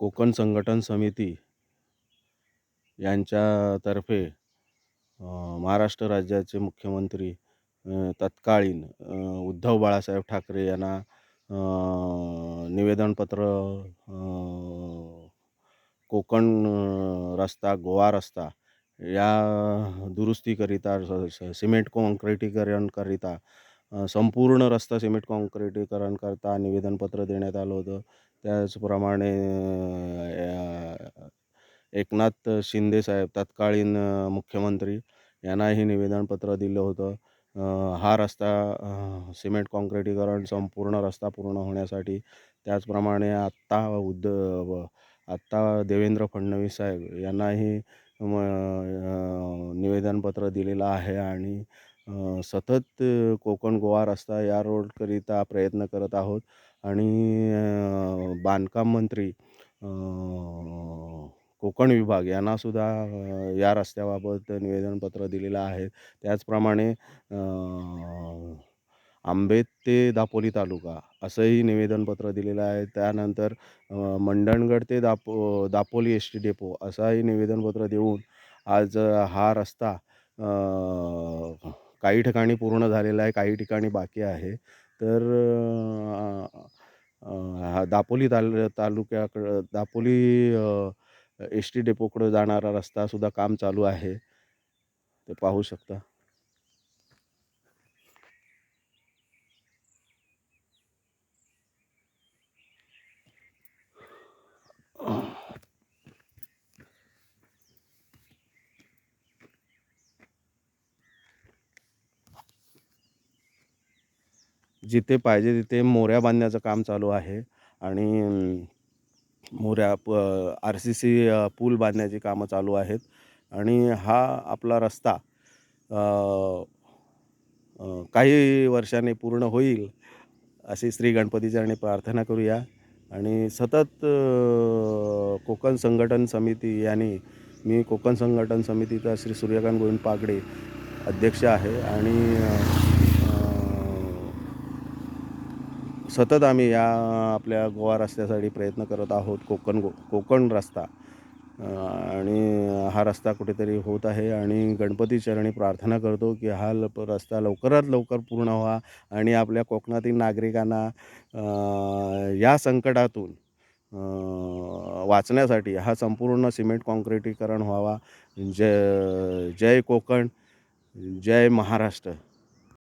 कोकण संघटन समिती यांच्यातर्फे महाराष्ट्र राज्याचे मुख्यमंत्री तत्कालीन उद्धव बाळासाहेब ठाकरे यांना निवेदनपत्र कोकण रस्ता, गोवा रस्ता या दुरुस्तीकरिता सिमेंट काँक्रिटीकरणकरिता संपूर्ण रस्ता सिमेंट काँक्रिटीकरणकरता निवेदनपत्र देण्यात आलं होतं. त्याचप्रमाणे एकनाथ शिंदे साहेब तत्कालीन मुख्यमंत्री यांनाही निवेदनपत्र दिलं होतं. हा रस्ता सिमेंट काँक्रिटीकरण संपूर्ण रस्ता पूर्ण होण्यासाठी. त्याचप्रमाणे आत्ता देवेंद्र फडणवीस साहेब यांनाही निवेदनपत्र दिलेलं आहे आणि सतत कोकण गोवा रस्ता या रोडकरिता प्रयत्न करत आहोत आणि बांधकाम मंत्री कोकण विभाग यांनासुद्धा या रस्त्याबाबत निवेदनपत्र दिलेलं आहे. त्याचप्रमाणे आंबेत ते दापोली तालुका असंही निवेदनपत्र दिलेलं आहे. त्यानंतर मंडणगड ते दापोली एस टी डेपो असाही निवेदनपत्र देऊन आज हा रस्ता काही ठिकाणी पूर्ण झालेला आहे, काही ठिकाणी बाकी आहे. तर दापोली तालुक्याकडं दापोली एस टी डेपोकडं जाणारा रस्तासुद्धा काम चालू आहे. ते पाहू शकता. जिथे पाहिजे तिथे मोऱ्या बांधण्याचं काम चालू आहे आणि RCC पूल बांधण्याची कामं चालू आहेत आणि हा आपला रस्ता काही वर्षांनी पूर्ण होईल अशी श्री गणपतीचरणी प्रार्थना करूया. आणि सतत कोकण संघटन समिती मी कोकण संघटन समितीचा श्री सूर्यकांत गोविंद पागडे अध्यक्ष आहे आणि सतत आम्ही या आपल्या गोवा रस्त्यासाठी प्रयत्न करत आहोत. कोकण रस्ता आणि हा रस्ता कुठेतरी होत आहे आणि गणपती चरणी प्रार्थना करतो की हा रस्ता लवकरात लवकर पूर्ण व्हावा आणि आपल्या कोकणातील नागरिकांना या संकटातून वाचण्यासाठी हा संपूर्ण सिमेंट काँक्रिटीकरण व्हावा. जय कोकण, जय महाराष्ट्र.